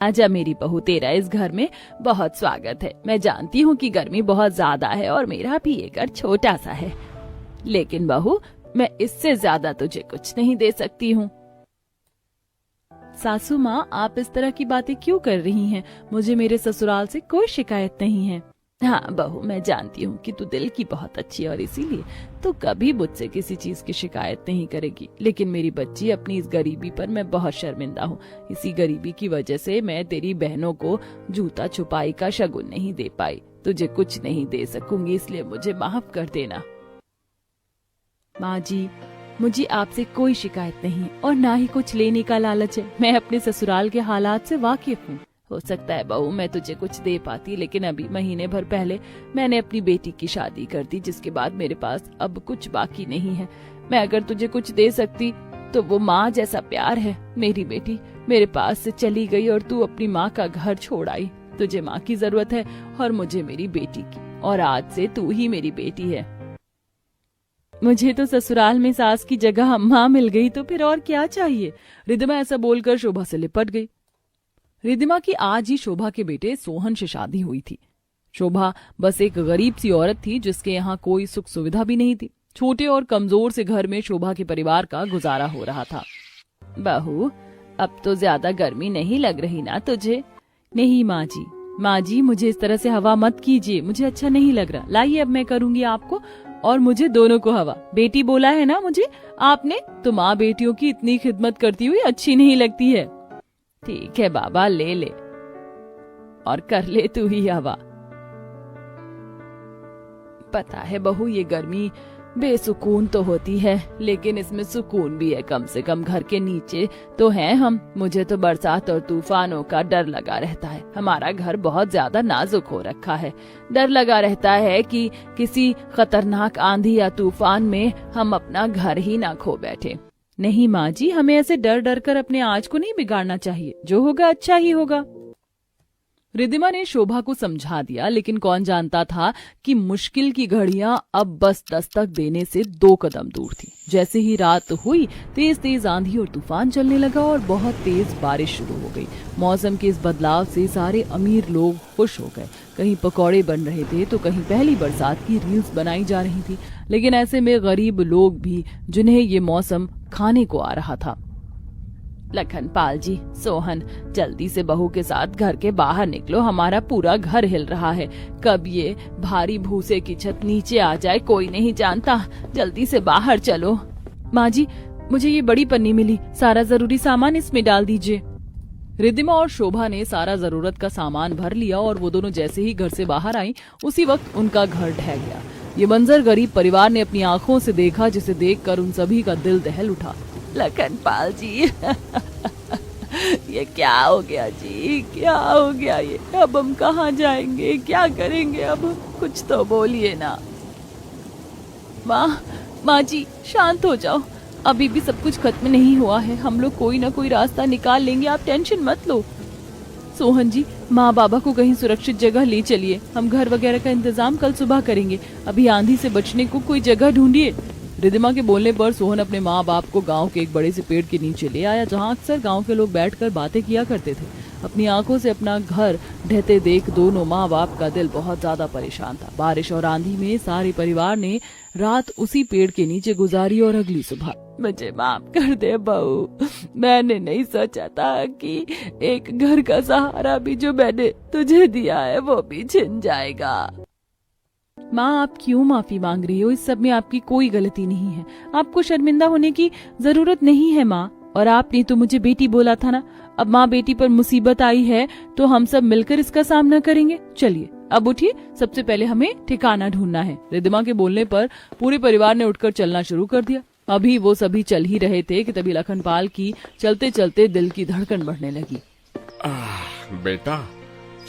आजा मेरी बहू, तेरा इस घर में बहुत स्वागत है। मैं जानती हूँ कि गर्मी बहुत ज्यादा है और मेरा भी ये घर छोटा सा है, लेकिन बहू मैं इससे ज्यादा तुझे कुछ नहीं दे सकती हूँ। सासू माँ, आप इस तरह की बातें क्यों कर रही हैं? मुझे मेरे ससुराल से कोई शिकायत नहीं है। हाँ बहू, मैं जानती हूँ कि तू दिल की बहुत अच्छी है और इसीलिए तू कभी मुझसे किसी चीज की शिकायत नहीं करेगी, लेकिन मेरी बच्ची, अपनी इस गरीबी पर मैं बहुत शर्मिंदा हूँ। इसी गरीबी की वजह से मैं तेरी बहनों को जूता छुपाई का शगुन नहीं दे पाई। तुझे कुछ नहीं दे सकूंगी, इसलिए मुझे माफ कर देना। माँ जी, मुझे आपसे कोई शिकायत नहीं और ना ही कुछ लेने का लालच है। मैं अपने ससुराल के हालात से वाकिफ हूँ। हो सकता है बहू मैं तुझे कुछ दे पाती, लेकिन अभी महीने भर पहले मैंने अपनी बेटी की शादी कर दी, जिसके बाद मेरे पास अब कुछ बाकी नहीं है। मैं अगर तुझे कुछ दे सकती तो वो माँ जैसा प्यार है। मेरी बेटी मेरे पास से चली गई और तू अपनी माँ का घर छोड़ आई। तुझे माँ की जरूरत है और मुझे मेरी बेटी की, और आज से तू ही मेरी बेटी है। मुझे तो ससुराल में सास की जगह माँ मिल गई, तो फिर और क्या चाहिए? रिद्धिमा ऐसा बोलकर शोभा से लिपट गई। रिद्धिमा की आज ही शोभा के बेटे सोहन से शादी हुई थी। शोभा बस एक गरीब सी औरत थी जिसके यहाँ कोई सुख सुविधा भी नहीं थी। छोटे और कमजोर से घर में शोभा के परिवार का गुजारा हो रहा था। बहू, अब तो ज्यादा गर्मी नहीं लग रही ना तुझे? नहीं माँ जी, माँ जी मुझे इस तरह से हवा मत कीजिए, मुझे अच्छा नहीं लग रहा। लाइए अब मैं करूंगी आपको और मुझे दोनों को हवा। बेटी बोला है ना मुझे आपने, तो माँ बेटियों की इतनी खिदमत करती हुई अच्छी नहीं लगती है। ठीक है बाबा, ले ले और कर ले तू ही हवा। पता है बहू, ये गर्मी बेसुकून तो होती है, लेकिन इसमें सुकून भी है। कम से कम घर के नीचे तो हैं हम। मुझे तो बरसात और तूफानों का डर लगा रहता है। हमारा घर बहुत ज्यादा नाजुक हो रखा है। डर लगा रहता है कि किसी खतरनाक आंधी या तूफान में हम अपना घर ही ना खो बैठे। नहीं माँ जी, हमें ऐसे डर डर कर अपने आज को नहीं बिगाड़ना चाहिए। जो होगा अच्छा ही होगा। रिद्धिमा ने शोभा को समझा दिया, लेकिन कौन जानता था कि मुश्किल की घड़ियां अब बस दस्तक देने से 2 कदम दूर थी। जैसे ही रात हुई, तेज तेज आंधी और तूफान चलने लगा और बहुत तेज बारिश शुरू हो गई। मौसम के इस बदलाव से सारे अमीर लोग खुश हो गए। कहीं पकौड़े बन रहे थे तो कहीं पहली बरसात की रील्स बनाई जा रही थी। लेकिन ऐसे में गरीब लोग भी, जिन्हें ये मौसम खाने को आ रहा था। लखनपाल जी, सोहन, जल्दी से बहू के साथ घर के बाहर निकलो। हमारा पूरा घर हिल रहा है। कब ये भारी भूसे की छत नीचे आ जाए कोई नहीं जानता। जल्दी से बाहर चलो। माँ जी, मुझे ये बड़ी पन्नी मिली, सारा जरूरी सामान इसमें डाल दीजिए। रिद्धिमा और शोभा ने सारा जरूरत का सामान भर लिया और वो दोनों जैसे ही घर से बाहर आई, उसी वक्त उनका घर ढह गया। ये मंजर गरीब परिवार ने अपनी आंखों से देखा, जिसे देखकर उन सभी का दिल दहल उठा। लखनपाल जी ये क्या हो गया जी, क्या हो गया ये? अब हम कहाँ जाएंगे, क्या करेंगे अब? कुछ तो बोलिए ना। माँ जी शांत हो जाओ, अभी भी सब कुछ खत्म नहीं हुआ है। हम लोग कोई ना कोई रास्ता निकाल लेंगे, आप टेंशन मत लो। सोहन जी, माँ बाबा को कहीं सुरक्षित जगह ले चलिए। हम घर वगैरह का इंतजाम कल सुबह करेंगे। अभी आंधी से बचने को कोई जगह ढूंढिए। रिद्धिमा के बोलने पर सोहन अपने माँ बाप को गांव के एक बड़े से पेड़ के नीचे ले आया, जहां अक्सर गांव के लोग बैठकर बातें किया करते थे। अपनी आंखों से अपना घर ढहते देख दोनों माँ बाप का दिल बहुत ज्यादा परेशान था। बारिश और आंधी में सारे परिवार ने रात उसी पेड़ के नीचे गुजारी और अगली सुबह। मुझे माफ कर दे बहू, मैंने नहीं सोचा था कि एक घर का सहारा भी जो मैंने तुझे दिया है वो भी छिन जाएगा। माँ, आप क्यों माफी मांग रही हो? इस सब में आपकी कोई गलती नहीं है। आपको शर्मिंदा होने की जरूरत नहीं है माँ। और आपने तो मुझे बेटी बोला था ना। अब माँ बेटी पर मुसीबत आई है तो हम सब मिलकर इसका सामना करेंगे। चलिए अब उठिए, सबसे पहले हमें ठिकाना ढूंढना है। रिद्धिमा के बोलने पर पूरे परिवार ने उठकर चलना शुरू कर दिया। अभी वो सभी चल ही रहे थे कि तभी लखनपाल की चलते चलते दिल की धड़कन बढ़ने लगी। बेटा,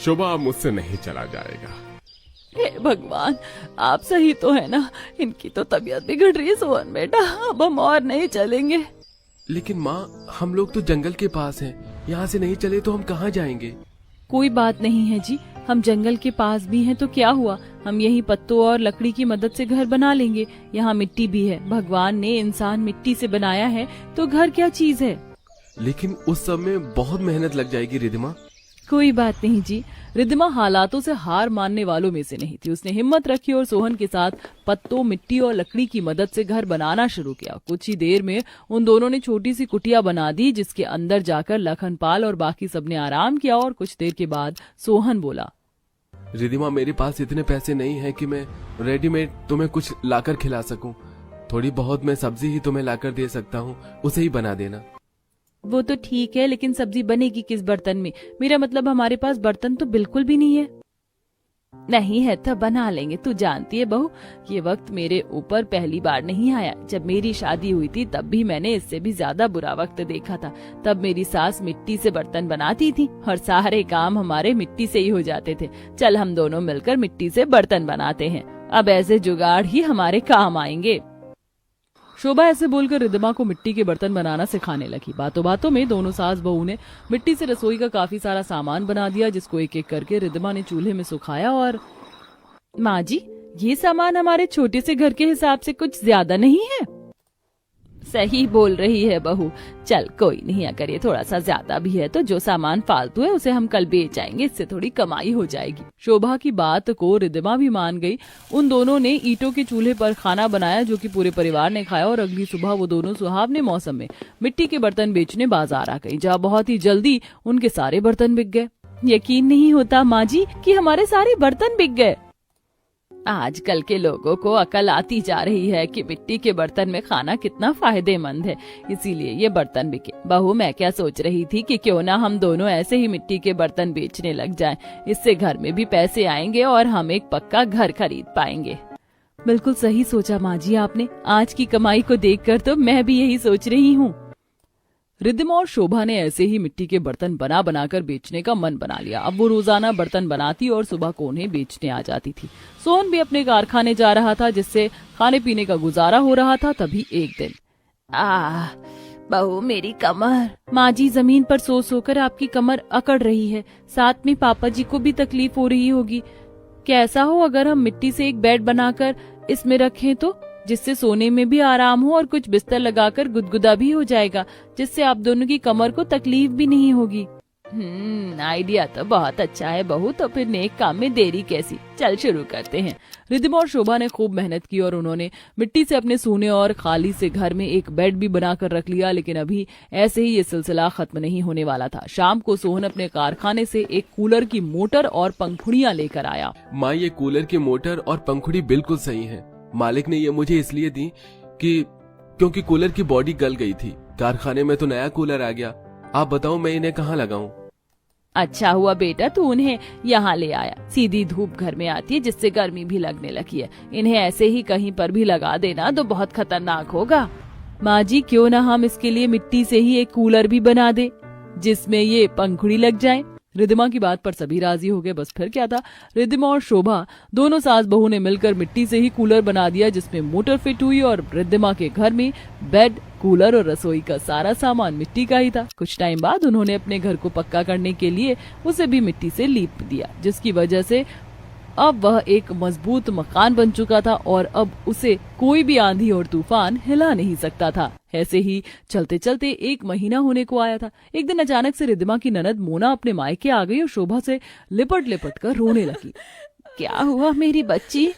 शोभा मुझसे नहीं चला जाएगा। हे भगवान, आप सही तो है ना? इनकी तो तबीयत बिगड़ रही है सोहन बेटा, अब हम और नहीं चलेंगे। लेकिन माँ, हम लोग तो जंगल के पास हैं, यहाँ से नहीं चले तो हम कहाँ जाएंगे? कोई बात नहीं है जी, हम जंगल के पास भी हैं तो क्या हुआ? हम यही पत्तों और लकड़ी की मदद से घर बना लेंगे। यहाँ मिट्टी भी है, भगवान ने इंसान मिट्टी से बनाया है, तो घर क्या चीज है? लेकिन उस सब में बहुत मेहनत लग जाएगी रिद्धिमा। कोई बात नहीं जी। रिद्धिमा हालातों से हार मानने वालों में से नहीं थी। उसने हिम्मत रखी और सोहन के साथ पत्तों, मिट्टी और लकड़ी की मदद से घर बनाना शुरू किया। कुछ ही देर में उन दोनों ने छोटी सी कुटिया बना दी, जिसके अंदर जाकर लखनपाल और बाकी सबने आराम किया। और कुछ देर के बाद सोहन बोला, रिद्धिमा, मेरे पास इतने पैसे नहीं है कि मैं रेडीमेड तुम्हें कुछ लाकर खिला सकूं। थोड़ी बहुत मैं सब्जी ही तुम्हें लाकर दे सकता हूँ, उसे ही बना देना। वो तो ठीक है, लेकिन सब्जी बनेगी किस बर्तन में? मेरा मतलब हमारे पास बर्तन तो बिल्कुल भी नहीं है। नहीं है तो बना लेंगे। तू जानती है बहू, ये वक्त मेरे ऊपर पहली बार नहीं आया। जब मेरी शादी हुई थी तब भी मैंने इससे भी ज्यादा बुरा वक्त देखा था। तब मेरी सास मिट्टी से बर्तन बनाती थी और सारे काम हमारे मिट्टी से ही हो जाते थे। चल हम दोनों मिलकर मिट्टी से बर्तन बनाते हैं। अब ऐसे जुगाड़ ही हमारे काम आएंगे। शोभा ऐसे बोलकर रिद्धिमा को मिट्टी के बर्तन बनाना सिखाने लगी। बातों बातों में दोनों सास बहू ने मिट्टी से रसोई का काफी सारा सामान बना दिया, जिसको एक एक करके रिद्धिमा ने चूल्हे में सुखाया। और माँ जी, ये सामान हमारे छोटे से घर के हिसाब से कुछ ज्यादा नहीं है? सही बोल रही है बहू। चल कोई नहीं, अगर ये थोड़ा सा ज्यादा भी है तो जो सामान फालतू है उसे हम कल बेच आएंगे, इससे थोड़ी कमाई हो जाएगी। शोभा की बात को रिद्धिमा भी मान गई। उन दोनों ने ईंटों के चूल्हे पर खाना बनाया, जो कि पूरे परिवार ने खाया। और अगली सुबह वो दोनों सुहावने मौसम में मिट्टी के बर्तन बेचने बाजार आ गई, जहाँ बहुत ही जल्दी उनके सारे बर्तन बिक गए। यकीन नहीं होता माँ जी कि हमारे सारे बर्तन बिक गए। आजकल के लोगों को अकल आती जा रही है कि मिट्टी के बर्तन में खाना कितना फायदेमंद है, इसीलिए ये बर्तन बिके। बहू, मैं क्या सोच रही थी कि क्यों ना हम दोनों ऐसे ही मिट्टी के बर्तन बेचने लग जाएं। इससे घर में भी पैसे आएंगे और हम एक पक्का घर खरीद पाएंगे। बिल्कुल सही सोचा माँ जी आपने। आज की कमाई को देखकर तो मैं भी यही सोच रही हूँ। रिद्धिमा और शोभा ने ऐसे ही मिट्टी के बर्तन बना बनाकर बेचने का मन बना लिया। अब वो रोजाना बर्तन बनाती और सुबह को उन्हें बेचने आ जाती थी। सोहन भी अपने कारखाने जा रहा था, जिससे खाने पीने का गुजारा हो रहा था। तभी एक दिन, बहू मेरी कमर। माँ जी, जमीन पर सो सोकर आपकी कमर अकड़ रही है, साथ में पापा जी को भी तकलीफ हो रही होगी। कैसा हो अगर हम मिट्टी से एक बेड बनाकर इसमें रखें तो, जिससे सोने में भी आराम हो और कुछ बिस्तर लगाकर गुदगुदा भी हो जाएगा, जिससे आप दोनों की कमर को तकलीफ भी नहीं होगी। आइडिया तो बहुत अच्छा है बहू, तो फिर नेक काम में देरी कैसी। चल शुरू करते हैं। रिद्धिमा और शोभा ने खूब मेहनत की और उन्होंने मिट्टी से अपने सोने और खाली से घर में एक बेड भी बनाकर रख लिया। लेकिन अभी ऐसे ही ये सिलसिला खत्म नहीं होने वाला था। शाम को सोहन अपने कारखाने से एक कूलर की मोटर और पंखुड़ियां लेकर आया। माँ, ये कूलर की मोटर और पंखुड़ी बिल्कुल सही है। मालिक ने ये मुझे इसलिए दी क्योंकि कूलर की बॉडी गल गई थी। कारखाने में तो नया कूलर आ गया। आप बताओ मैं इन्हें कहाँ लगाऊं? अच्छा हुआ बेटा तू उन्हें यहाँ ले आया। सीधी धूप घर में आती है, जिससे गर्मी भी लगने लगी है। इन्हें ऐसे ही कहीं पर भी लगा देना तो बहुत खतरनाक होगा। माँ जी, क्यों ना हम इसके लिए मिट्टी से ही एक कूलर भी बना दे, जिसमें ये पंखुड़ी लग जाए। रिद्धिमा की बात पर सभी राजी हो गए। बस फिर क्या था, रिद्धिमा और शोभा दोनों सास बहू ने मिलकर मिट्टी से ही कूलर बना दिया, जिसमें मोटर फिट हुई। और रिद्धिमा के घर में बेड, कूलर और रसोई का सारा सामान मिट्टी का ही था। कुछ टाइम बाद उन्होंने अपने घर को पक्का करने के लिए उसे भी मिट्टी से लीप दिया, जिसकी वजह से अब वह एक मजबूत मकान बन चुका था और अब उसे कोई भी आंधी और तूफान हिला नहीं सकता था। ऐसे ही चलते चलते एक महीना होने को आया था। एक दिन अचानक से रिद्धिमा की ननद मोना अपने मायके आ गई और शोभा से लिपट लिपट कर रोने लगी। क्या हुआ मेरी बच्ची?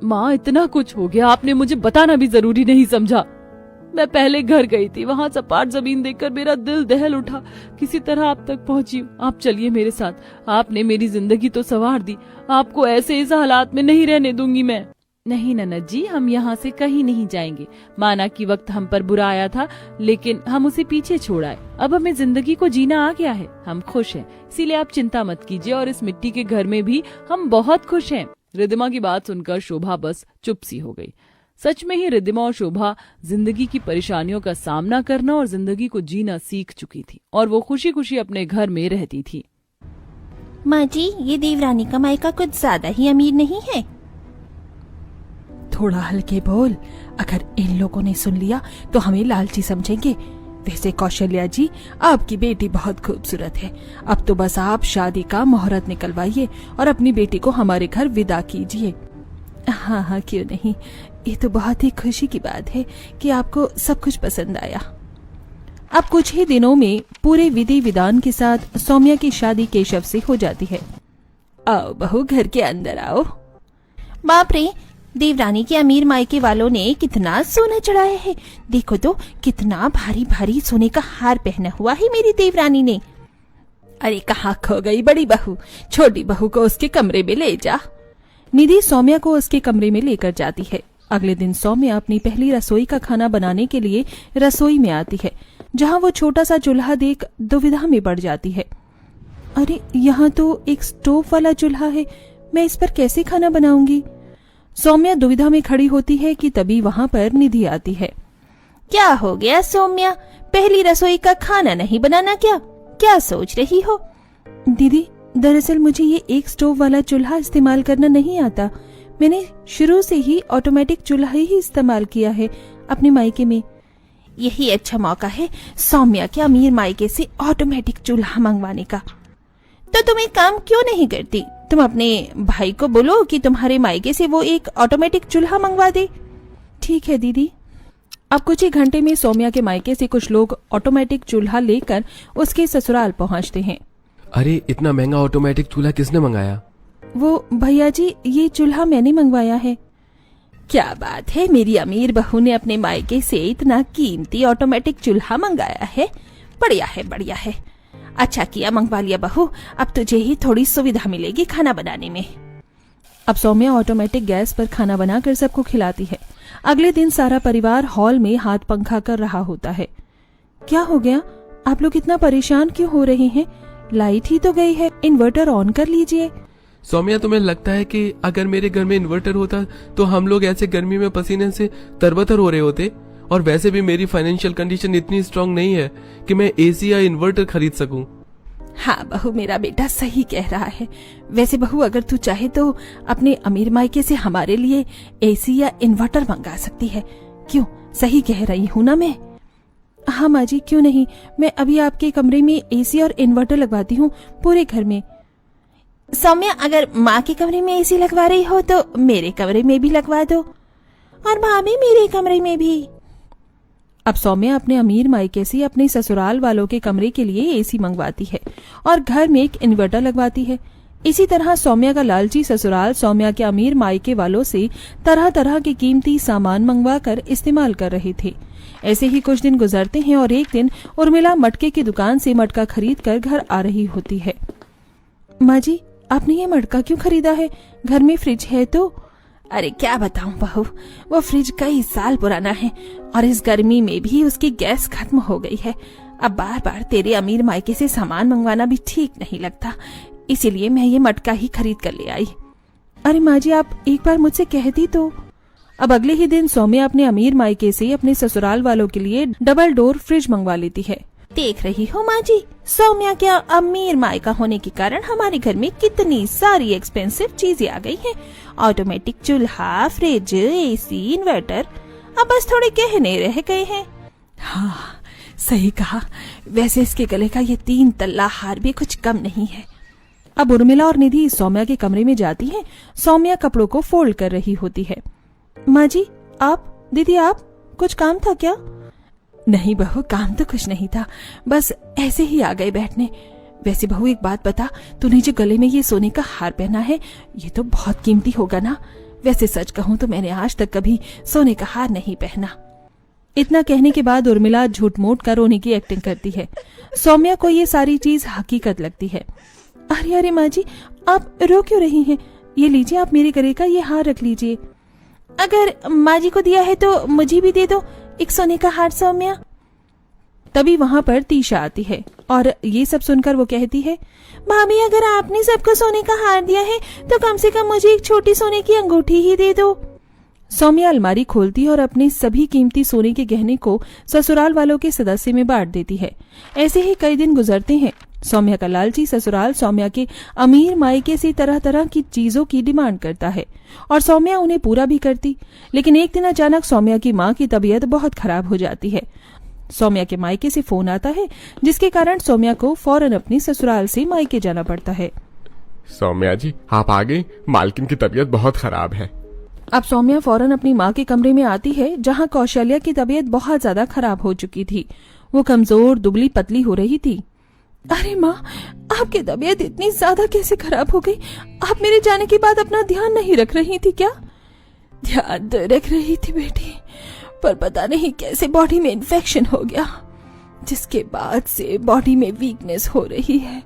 माँ, इतना कुछ हो गया, आपने मुझे बताना भी जरूरी नहीं समझा। मैं पहले घर गई थी, वहाँ सपाट जमीन देखकर मेरा दिल दहल उठा। किसी तरह आप तक पहुँची। आप चलिए मेरे साथ, आपने मेरी जिंदगी तो संवार दी। आपको ऐसे इस हालात में नहीं रहने दूंगी मैं। नहीं ननद जी, हम यहाँ से कहीं नहीं जाएंगे। माना कि वक्त हम पर बुरा आया था, लेकिन हम उसे पीछे छोड़ आए। अब हमें जिंदगी को जीना आ गया है, हम खुश हैं। इसीलिए आप चिंता मत कीजिए और इस मिट्टी के घर में भी हम बहुत खुश हैं। रिद्धिमा की बात सुनकर शोभा बस चुप सी हो गई। सच में ही रिद्धिमा और शोभा जिंदगी की परेशानियों का सामना करना और जिंदगी को जीना सीख चुकी थी और वो खुशी खुशी अपने घर में रहती थी। माँ जी, ये देवरानी का मायका कुछ ज्यादा ही अमीर नहीं है? थोड़ा हल्के बोल, अगर इन लोगों ने सुन लिया तो हमें लालची समझेंगे। वैसे कौशल्या जी, आपकी बेटी बहुत खूबसूरत है। अब तो बस आप शादी का मुहूर्त निकलवाइए और अपनी बेटी को हमारे घर विदा कीजिए। हाँ हाँ, क्यों नहीं। ये तो बहुत ही खुशी की बात है कि आपको सब कुछ पसंद आया। अब कुछ ही दिनों में पूरे विधि विधान के साथ सौम्या की शादी केशव से हो जाती है। आओ बहू, घर के अंदर आओ। बाप रे, देवरानी के अमीर मायके वालों ने कितना सोना चढ़ाया है। देखो तो कितना भारी भारी सोने का हार पहना हुआ है मेरी देवरानी ने। अरे कहाँ खो गई बड़ी बहू, छोटी बहू को उसके कमरे में ले जा। निधि सौम्या को उसके कमरे में लेकर जाती है। अगले दिन सौम्या अपनी पहली रसोई का खाना बनाने के लिए रसोई में आती है, जहाँ वो छोटा सा चूल्हा देख दुविधा में पड़ जाती है। अरे यहाँ तो एक स्टोव वाला चूल्हा है, मैं इस पर कैसे खाना बनाऊंगी? सौम्या दुविधा में खड़ी होती है कि तभी वहाँ पर निधि आती है। क्या हो गया सौम्या, पहली रसोई का खाना नहीं बनाना क्या सोच रही हो? दीदी, दरअसल मुझे ये एक स्टोव वाला चूल्हा इस्तेमाल करना नहीं आता। मैंने शुरू से ही ऑटोमेटिक चूल्हा ही इस्तेमाल किया है अपने मायके में। यही अच्छा मौका है सौम्या के अमीर मायके से ऑटोमेटिक चूल्हा मंगवाने का। तो तुम एक काम क्यों नहीं करती? तुम अपने भाई को बोलो कि तुम्हारे मायके से वो एक ऑटोमेटिक चूल्हा मंगवा दे। ठीक है दीदी। अब कुछ ही घंटे में सौम्या के मायके से कुछ लोग ऑटोमेटिक चूल्हा लेकर उसके ससुराल पहुंचते हैं। अरे इतना महंगा ऑटोमेटिक चूल्हा किसने मंगाया? वो भैया जी, ये चूल्हा मैंने मंगवाया है। क्या बात है, मेरी अमीर बहू ने अपने मायके से इतना कीमती ऑटोमेटिक चूल्हा मंगाया है। बढ़िया है, बढ़िया है। अच्छा किया मंगवा लिया बहू, अब तुझे ही थोड़ी सुविधा मिलेगी खाना बनाने में। अब सौम्या ऑटोमेटिक गैस पर खाना बनाकर सबको खिलाती है। अगले दिन सारा परिवार हॉल में हाथ पंखा कर रहा होता है। क्या हो गया, आप लोग इतना परेशान क्यों हो रहे हैं? लाइट ही तो गई है, इन्वर्टर ऑन कर लीजिए। सौम्या, तुम्हें लगता है कि अगर मेरे घर में इन्वर्टर होता तो हम लोग ऐसे गर्मी में पसीने से तरबतर हो रहे होते? और वैसे भी मेरी फाइनेंशियल कंडीशन इतनी स्ट्रांग नहीं है कि मैं एसी या इन्वर्टर खरीद सकूं। हाँ बहू, मेरा बेटा सही कह रहा है। वैसे बहू, अगर तू चाहे तो अपने अमीर मायके से हमारे लिए एसी या इन्वर्टर मंगा सकती है। क्यों, सही कह रही हूँ ना मैं? हाँ माँ जी, क्यों नहीं। मैं अभी आपके कमरे में एसी और इन्वर्टर लगवाती हूँ, पूरे घर में। सौम्या, अगर माँ के कमरे में एसी लगवा रही हो तो मेरे कमरे में भी लगवा दो, और भाभी मेरे कमरे में भी। अब सौम्या अपने अमीर मायके से अपने ससुराल वालों के कमरे के लिए एसी मंगवाती है और घर में एक इन्वर्टर लगवाती है। इसी तरह सौम्या का लालची ससुराल सौम्या के अमीर मायके वालों से तरह तरह के कीमती सामान मंगवा कर इस्तेमाल कर रहे थे। ऐसे ही कुछ दिन गुजरते हैं और एक दिन उर्मिला मटके की दुकान से मटका खरीद कर घर आ रही होती है। माँ जी, आपने ये मटका क्यों खरीदा है? घर में फ्रिज है तो? अरे क्या बताऊं बहू, वो फ्रिज कई साल पुराना है और इस गर्मी में भी उसकी गैस खत्म हो गई है। अब बार बार तेरे अमीर मायके से सामान मंगवाना भी ठीक नहीं लगता, इसीलिए मैं ये मटका ही खरीद कर ले आई। अरे माँ जी, आप एक बार मुझसे कहती तो। अब अगले ही दिन सौम्या अपने अमीर मायके से अपने ससुराल वालों के लिए डबल डोर फ्रिज मंगवा लेती है। देख रही हो माँ जी, सौम्या के अमीर मायका होने के कारण हमारे घर में कितनी सारी एक्सपेंसिव चीजें आ गई हैं। ऑटोमेटिक चूल्हा, फ्रिज, एसी, इन्वर्टर, अब बस थोड़े कहने रह गए हैं। हाँ, सही कहा। वैसे इसके गले का ये 3 तल्ला हार भी कुछ कम नहीं है। अब उर्मिला और निधि सौम्या के कमरे में जाती हैं। सौम्या कपड़ों को फोल्ड कर रही होती है। माँ जी, आप? दीदी, आप? कुछ काम था क्या? नहीं बहू, काम तो कुछ नहीं था, बस ऐसे ही आ गए बैठने। वैसे बहू एक बात बता, तूने जो गले में ये सोने का हार पहना है, ये तो बहुत कीमती होगा ना? वैसे सच कहूँ तो मैंने आज तक कभी सोने का हार नहीं पहना। इतना कहने के बाद उर्मिला झूठ मूठ कर रोने की एक्टिंग करती है। सौम्या को ये सारी चीज हकीकत लगती है। अरे अरे माँ जी, आप रो क्यों रही हैं? ये लीजिए, आप मेरे गले का ये हार रख लीजिए। अगर माँ जी को दिया है तो मुझे भी दे दो एक सोने का हार सौम्या। तभी वहाँ पर तीशा आती है और ये सब सुनकर वो कहती है, भाभी, अगर आपने सबको सोने का हार दिया है तो कम से कम मुझे एक छोटी सोने की अंगूठी ही दे दो। सौम्या अलमारी खोलती है और अपने सभी कीमती सोने के गहने को ससुराल वालों के सदस्य में बांट देती है। ऐसे ही कई दिन गुजरते हैं। सौम्या का लालची ससुराल सौम्या के अमीर मायके से तरह तरह की चीजों की डिमांड करता है और सौम्या उन्हें पूरा भी करती। लेकिन एक दिन अचानक सौम्या की माँ की तबीयत बहुत खराब हो जाती है। सौम्या के मायके से फोन आता है, जिसके कारण सौम्या को फौरन अपनी ससुराल से मायके जाना पड़ता है। सौम्या जी, आप आ गई। मालकिन की तबीयत बहुत खराब है। अब सौम्या फौरन अपनी माँ के कमरे में आती है, जहाँ कौशल्या की तबीयत बहुत ज्यादा खराब हो चुकी थी। वो कमजोर दुबली पतली हो रही थी। अरे माँ, आपकी तबीयत इतनी ज्यादा कैसे खराब हो गई? आप मेरे जाने के बाद अपना ध्यान नहीं रख रही थी क्या? ध्यान तो रख रही थी बेटी, पर पता नहीं कैसे बॉडी में इन्फेक्शन हो गया, जिसके बाद से बॉडी में वीकनेस हो रही है।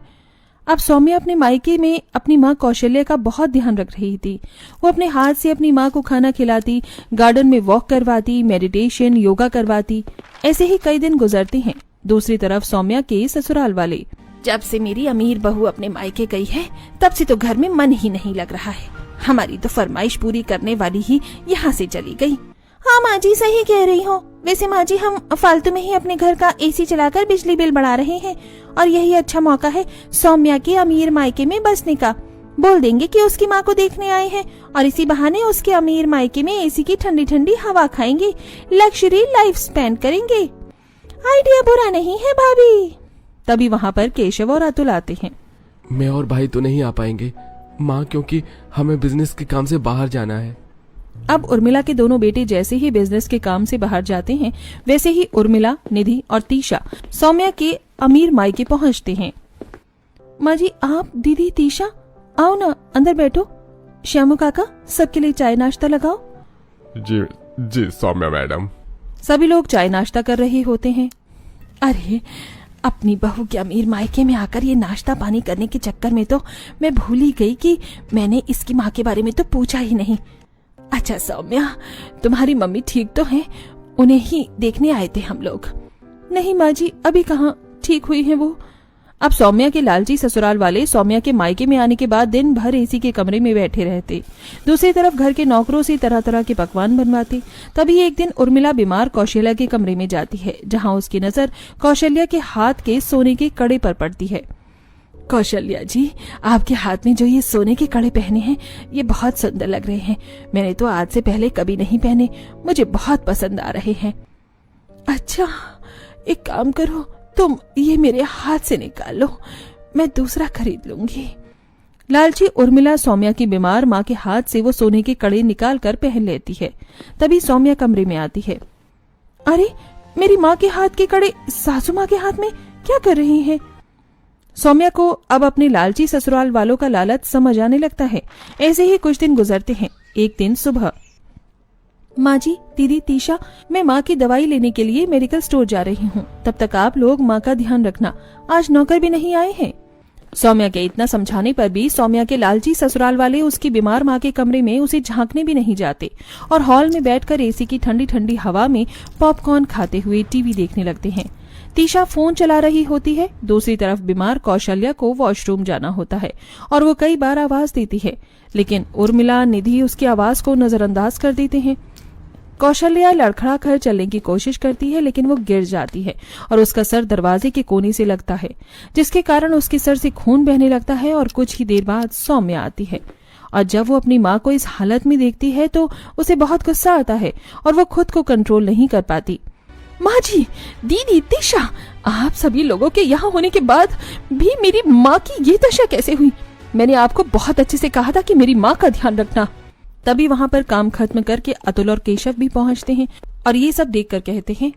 अब सौम्या अपने मायके में अपनी माँ कौशल्या का बहुत ध्यान रख रही थी। वो अपने हाथ से अपनी माँ को खाना खिलाती, गार्डन में वॉक करवाती, मेडिटेशन, योगा करवाती। ऐसे ही कई दिन गुजरते हैं। दूसरी तरफ सौम्या के ससुराल वाले, जब से मेरी अमीर बहू अपने मायके गई है तब से तो घर में मन ही नहीं लग रहा है। हमारी तो फरमाइश पूरी करने वाली ही यहाँ से चली गई। हाँ माँ जी, सही कह रही हो। वैसे माँ जी, हम फालतू में ही अपने घर का एसी चलाकर बिजली बिल बढ़ा रहे हैं, और यही अच्छा मौका है सौम्या के अमीर मायके में बसने का। बोल देंगे कि उसकी माँ को देखने आए हैं, और इसी बहाने उसके अमीर मायके में एसी की ठंडी ठंडी हवा खाएंगे, लग्जरी लाइफ स्पेंड करेंगे। आइडिया बुरा नहीं है भाभी। तभी वहाँ पर केशव और अतुल आते हैं। मैं और भाई तो नहीं आ पाएंगे माँ, क्योंकि हमें बिजनेस के काम से बाहर जाना है। अब उर्मिला के दोनों बेटे जैसे ही बिजनेस के काम से बाहर जाते हैं, वैसे ही उर्मिला, निधि और तीशा सौम्या के अमीर मायके पहुंचते हैं। माँ जी, आप, दीदी, तीशा, आओ ना, अंदर बैठो। श्यामू काका, सबके लिए चाय नाश्ता लगाओ। जी जी सौम्या मैडम। सभी लोग चाय नाश्ता कर रहे होते हैं। अरे, अपनी बहू के अमीर मायके में आकर ये नाश्ता पानी करने के चक्कर में तो मैं भूल ही गई कि मैंने इसकी माँ के बारे में तो पूछा ही नहीं। अच्छा सौम्या, तुम्हारी मम्मी ठीक तो है? उन्हें ही देखने आए थे हम लोग। नहीं माँ जी, अभी कहाँ ठीक हुई है वो। अब सौम्या के लालची ससुराल वाले सौम्या के मायके में आने के बाद दिन भर एसी के कमरे में बैठे रहते। दूसरी तरफ घर के नौकरों से तरह तरह के पकवान बनवाते। तभी एक दिन उर्मिला बीमार कौशल्या के कमरे में जाती है, जहां उसकी नजर कौशल्या के हाथ के सोने के कड़े पर पड़ती है। कौशल्या जी, आपके हाथ में जो ये सोने के कड़े पहने हैं, ये बहुत सुंदर लग रहे हैं। मैंने तो आज से पहले कभी नहीं पहने, मुझे बहुत पसंद आ रहे हैं। अच्छा, एक काम करो, तुम ये मेरे हाथ से निकाल लो, मैं दूसरा खरीद लूंगी। लालची उर्मिला सौम्या की बीमार माँ के हाथ से वो सोने के कड़े निकाल कर पहन लेती है। तभी सौम्या कमरे में आती है। अरे, मेरी माँ के हाथ के कड़े सासू माँ के हाथ में क्या कर रही हैं? सौम्या को अब अपने लालची ससुराल वालों का लालच समझ आने लगता है। ऐसे ही कुछ दिन गुजरते हैं। एक दिन सुबह, माँ जी, दीदी, तीशा, मैं माँ की दवाई लेने के लिए मेडिकल स्टोर जा रही हूँ। तब तक आप लोग माँ का ध्यान रखना, आज नौकर भी नहीं आए हैं। सौम्या के इतना समझाने पर भी सौम्या के लालची ससुराल वाले उसकी बीमार माँ के कमरे में उसे झांकने भी नहीं जाते और हॉल में बैठकर एसी की ठंडी ठंडी हवा में पॉपकॉर्न खाते हुए टीवी देखने लगते हैं। तीशा फोन चला रही होती है। दूसरी तरफ बीमार कौशल्या को वॉशरूम जाना होता है और वो कई बार आवाज देती है, लेकिन उर्मिला, निधि उसकी आवाज को नजरअंदाज कर देते हैं। कौशल्या लड़खड़ा कर चलने की कोशिश करती है, लेकिन वो गिर जाती है और उसका सर दरवाजे के कोने से लगता है, जिसके कारण उसके सर से खून बहने लगता है। और कुछ ही देर बाद सौम्या आती है और जब वो अपनी माँ को इस हालत में देखती है तो उसे बहुत गुस्सा आता है और वो खुद को कंट्रोल नहीं कर पाती। माँ जी, दीदी, तीशा, आप सभी लोगों के यहाँ होने के बाद भी मेरी माँ की ये दशा कैसे हुई? मैंने आपको बहुत अच्छे से कहा था कि मेरी माँ का ध्यान रखना। तभी वहाँ पर काम खत्म करके अतुल और केशव भी पहुँचते हैं और ये सब देखकर कहते हैं,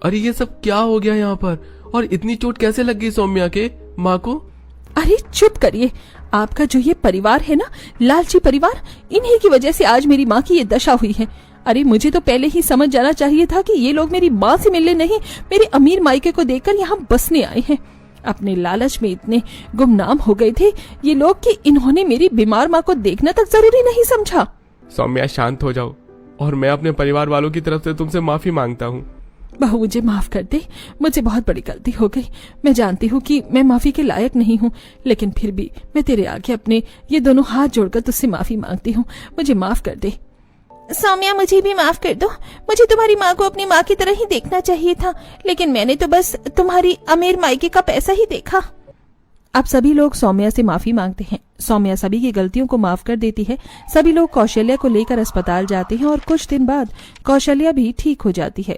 अरे ये सब क्या हो गया यहाँ पर, और इतनी चोट कैसे लग गई सौम्या के माँ को? अरे चुप करिए, आपका जो ये परिवार है ना, लालची परिवार, इन्हीं की वजह से आज मेरी माँ की ये दशा हुई है। अरे मुझे तो पहले ही समझ जाना चाहिए था कि ये लोग मेरी माँ से मिलने नहीं, मेरे अमीर मायके को देखकर यहाँ बसने आए हैं। अपने लालच में इतने गुमनाम हो गए थे ये लोग कि इन्होंने मेरी बीमार माँ को देखना तक जरूरी नहीं समझा। सौम्या शांत हो जाओ, और मैं अपने परिवार वालों की तरफ से तुमसे माफी मांगता हूँ। बहू, मुझे माफ कर दे, मुझे बहुत बड़ी गलती हो गई। मैं जानती हूँ कि मैं माफी के लायक नहीं हूँ, लेकिन फिर भी मैं तेरे आगे अपने ये दोनों हाथ जोड़कर तुझसे माफी मांगती हूँ। मुझे माफ कर दे। सौम्या, मुझे भी माफ कर दो। मुझे तुम्हारी माँ को अपनी माँ की तरह ही देखना चाहिए था, लेकिन मैंने तो बस तुम्हारी अमीर मायके का पैसा ही देखा। अब सभी लोग सौम्या से माफी मांगते हैं। सौम्या सभी की गलतियों को माफ कर देती है। सभी लोग कौशल्या को लेकर अस्पताल जाते हैं और कुछ दिन बाद कौशल्या भी ठीक हो जाती है।